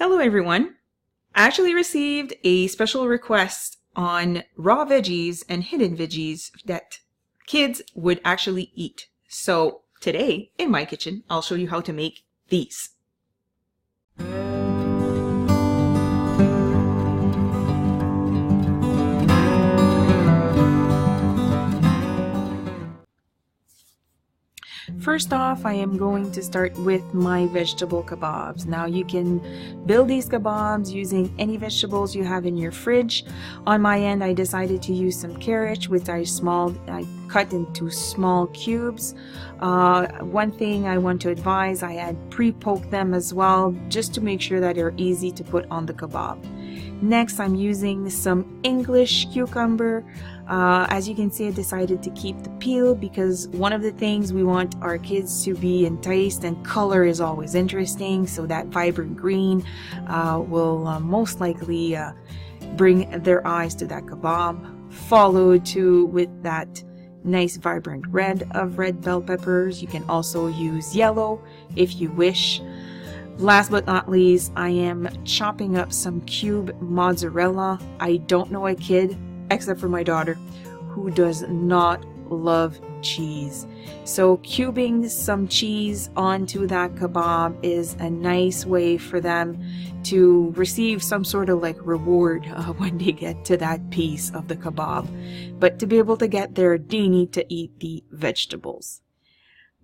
Hello everyone. I actually received a special request on raw veggies and hidden veggies that kids would actually eat. So today in my kitchen, I'll show you how to make these. First off, I am going to start with my vegetable kebabs. Now you can build these kebabs using any vegetables you have in your fridge. On my end, I decided to use some carrots, which I cut into small cubes. One thing I want to advise, I had pre-poked them as well, just to make sure that they're easy to put on the kebab. Next, I'm using some English cucumber. As you can see, I decided to keep the peel because one of the things we want our kids to be enticed, and color is always interesting, so that vibrant green will most likely bring their eyes to that kebab, followed too with that nice vibrant red of red bell peppers. You can also use yellow if you wish. Last but not least, I am chopping up some cube mozzarella. I don't know a kid, except for my daughter, who does not love cheese. So cubing some cheese onto that kebab is a nice way for them to receive some sort of like reward when they get to that piece of the kebab. But to be able to get there, they need to eat the vegetables.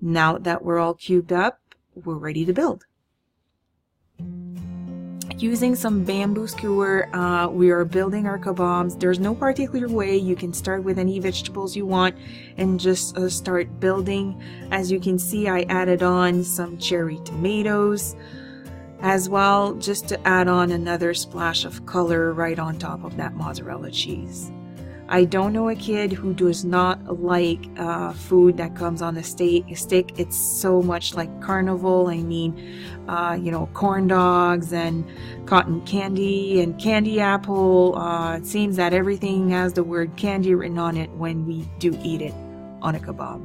Now that we're all cubed up, we're ready to build. Using some bamboo skewer, we are building our kebabs. There's no particular way. You can start with any vegetables you want and just start building. As you can see, I added on some cherry tomatoes as well, just to add on another splash of color right on top of that mozzarella cheese. I don't know a kid who does not like food that comes on a stick. It's so much like carnival. I mean, corn dogs and cotton candy and candy apple. It seems that everything has the word candy written on it when we do eat it on a kebab.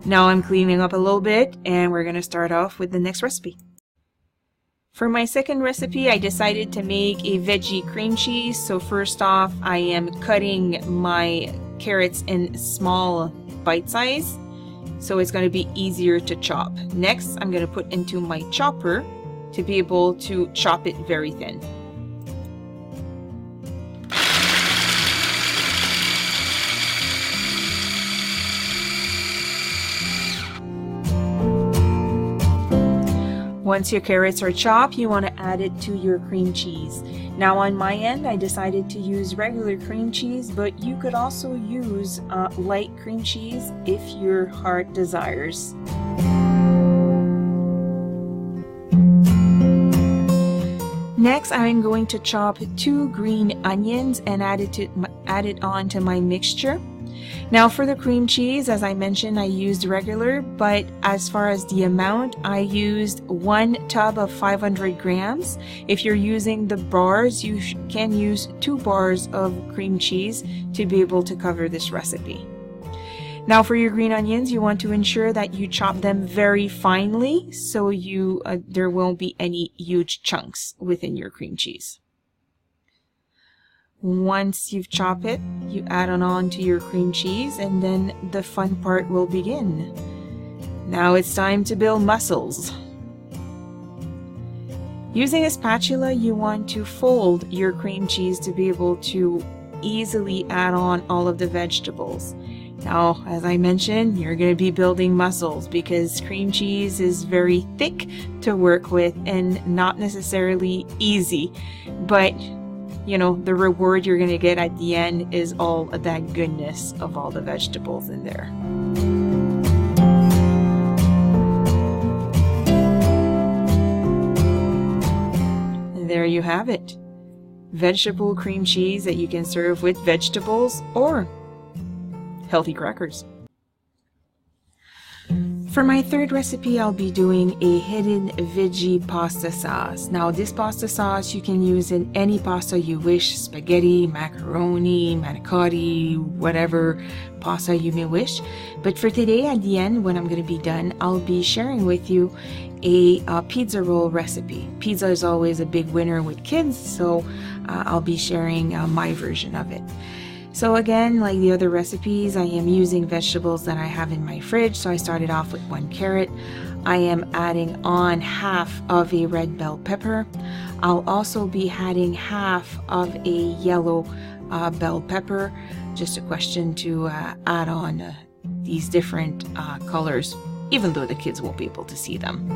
Now I'm cleaning up a little bit, and we're going to start off with the next recipe. For my second recipe, I decided to make a veggie cream cheese. So first off, I am cutting my carrots in small bite size, so it's going to be easier to chop. Next, I'm going to put into my chopper to be able to chop it very thin. Once your carrots are chopped, you want to add it to your cream cheese. Now on my end, I decided to use regular cream cheese, but you could also use light cream cheese if your heart desires. Next, I'm going to chop 2 green onions and add it on to my mixture. Now for the cream cheese, as I mentioned, I used regular, but as far as the amount, I used 1 tub of 500 grams. If you're using the bars, you can use 2 bars of cream cheese to be able to cover this recipe. Now for your green onions, you want to ensure that you chop them very finely so there won't be any huge chunks within your cream cheese. Once you've chopped it, you add on to your cream cheese, and then the fun part will begin. Now it's time to build mussels. Using a spatula, you want to fold your cream cheese to be able to easily add on all of the vegetables. Now, as I mentioned, you're going to be building mussels because cream cheese is very thick to work with and not necessarily easy, but the reward you're going to get at the end is all of that goodness of all the vegetables in there. And there you have it. Vegetable cream cheese that you can serve with vegetables or healthy crackers. For my third recipe, I'll be doing a hidden veggie pasta sauce. Now this pasta sauce you can use in any pasta you wish: spaghetti, macaroni, manicotti, whatever pasta you may wish. But for today, at the end, when I'm going to be done, I'll be sharing with you a pizza roll recipe. Pizza is always a big winner with kids, so I'll be sharing my version of it. So again, like the other recipes, I am using vegetables that I have in my fridge. So I started off with 1 carrot. I am adding on half of a red bell pepper. I'll also be adding half of a yellow bell pepper. Just a question to add on these different colors, even though the kids won't be able to see them.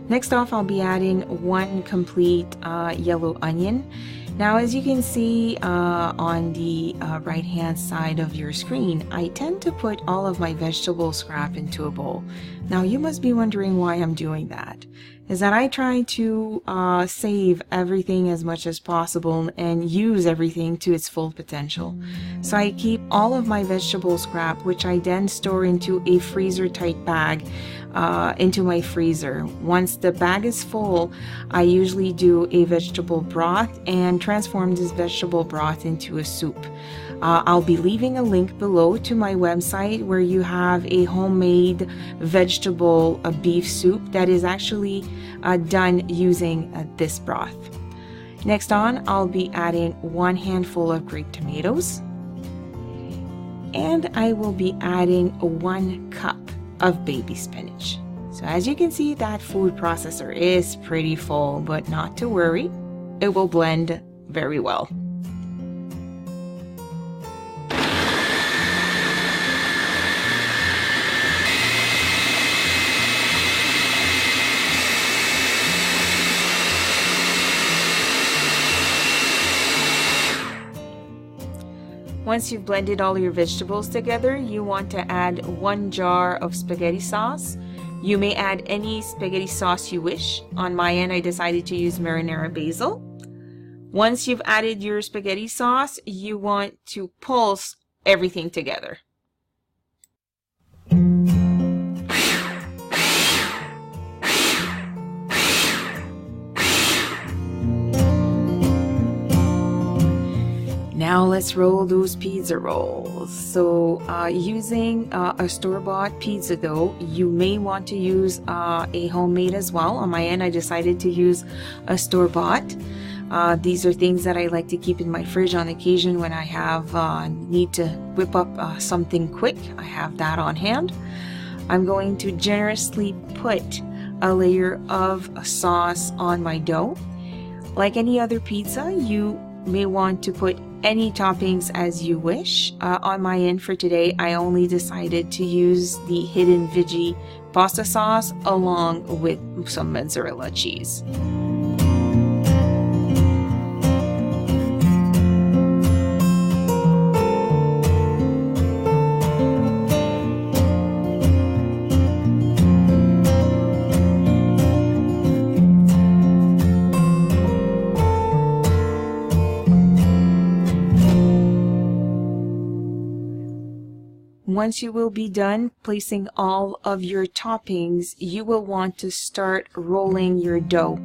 Next off, I'll be adding 1 complete yellow onion. Now, as you can see on the right hand side of your screen, I tend to put all of my vegetable scrap into a bowl. Now, you must be wondering why I'm doing that. Is that I try to save everything as much as possible and use everything to its full potential. So I keep all of my vegetable scrap, which I then store into a freezer tight bag into my freezer. Once the bag is full, I usually do a vegetable broth and transform this vegetable broth into a soup. I'll be leaving a link below to my website where you have a homemade vegetable beef soup that is actually done using this broth. Next on, I'll be adding 1 handful of grape tomatoes, and I will be adding 1 cup of baby spinach. So as you can see, that food processor is pretty full, but not to worry, it will blend very well. Once you've blended all your vegetables together, you want to add 1 jar of spaghetti sauce. You may add any spaghetti sauce you wish. On my end, I decided to use marinara basil. Once you've added your spaghetti sauce, you want to pulse everything together. Now let's roll those pizza rolls. So using a store-bought pizza dough, you may want to use a homemade as well. On my end, I decided to use a store-bought. These are things that I like to keep in my fridge on occasion when I have need to whip up something quick. I have that on hand. I'm going to generously put a layer of sauce on my dough. Like any other pizza, you may want to put any toppings as you wish. On my end for today, I only decided to use the hidden veggie pasta sauce along with some mozzarella cheese. Once you will be done placing all of your toppings, you will want to start rolling your dough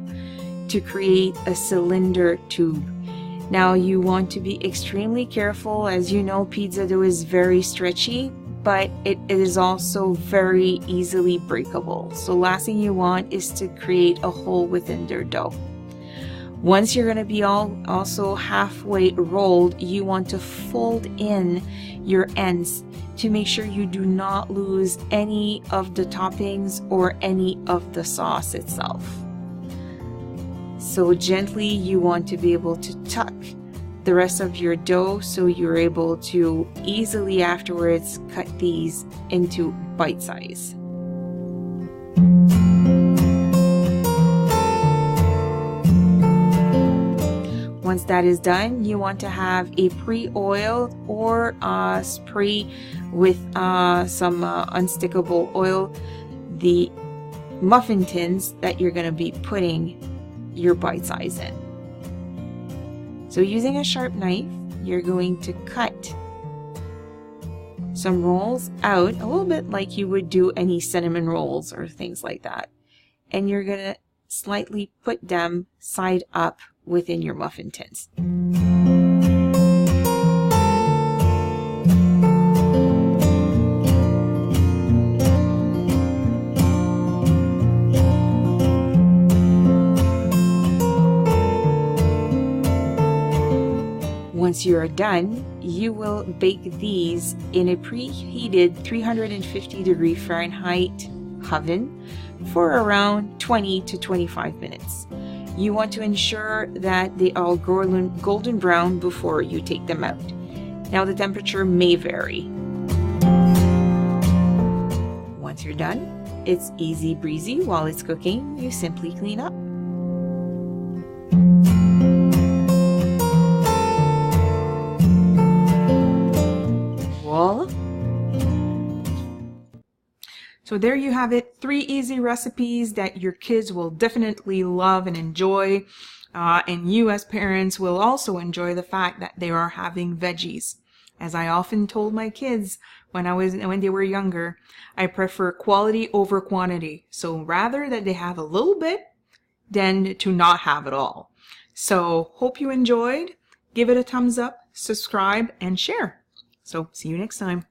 to create a cylinder tube. Now you want to be extremely careful. As you know, pizza dough is very stretchy, but it is also very easily breakable. So last thing you want is to create a hole within their dough. Once you're going to be also halfway rolled, you want to fold in your ends to make sure you do not lose any of the toppings or any of the sauce itself. So gently you want to be able to tuck the rest of your dough so you're able to easily afterwards cut these into bite size. Once that is done, you want to have a pre-oiled or spray with some unstickable oil the muffin tins that you're going to be putting your bite size in. So using a sharp knife, you're going to cut some rolls out, a little bit like you would do any cinnamon rolls or things like that. And you're going to slightly put them side up within your muffin tins. Once you're done, you will bake these in a preheated 350 Fahrenheit oven for around 20 to 25 minutes. You want to ensure that they are golden brown before you take them out. Now the temperature may vary. Once you're done, it's easy breezy. While it's cooking, you simply clean up. Voila! So there you have it, 3 easy recipes that your kids will definitely love and enjoy. And you as parents will also enjoy the fact that they are having veggies. As I often told my kids when they were younger, I prefer quality over quantity. So rather that they have a little bit than to not have it all. So hope you enjoyed. Give it a thumbs up, subscribe, and share. So see you next time.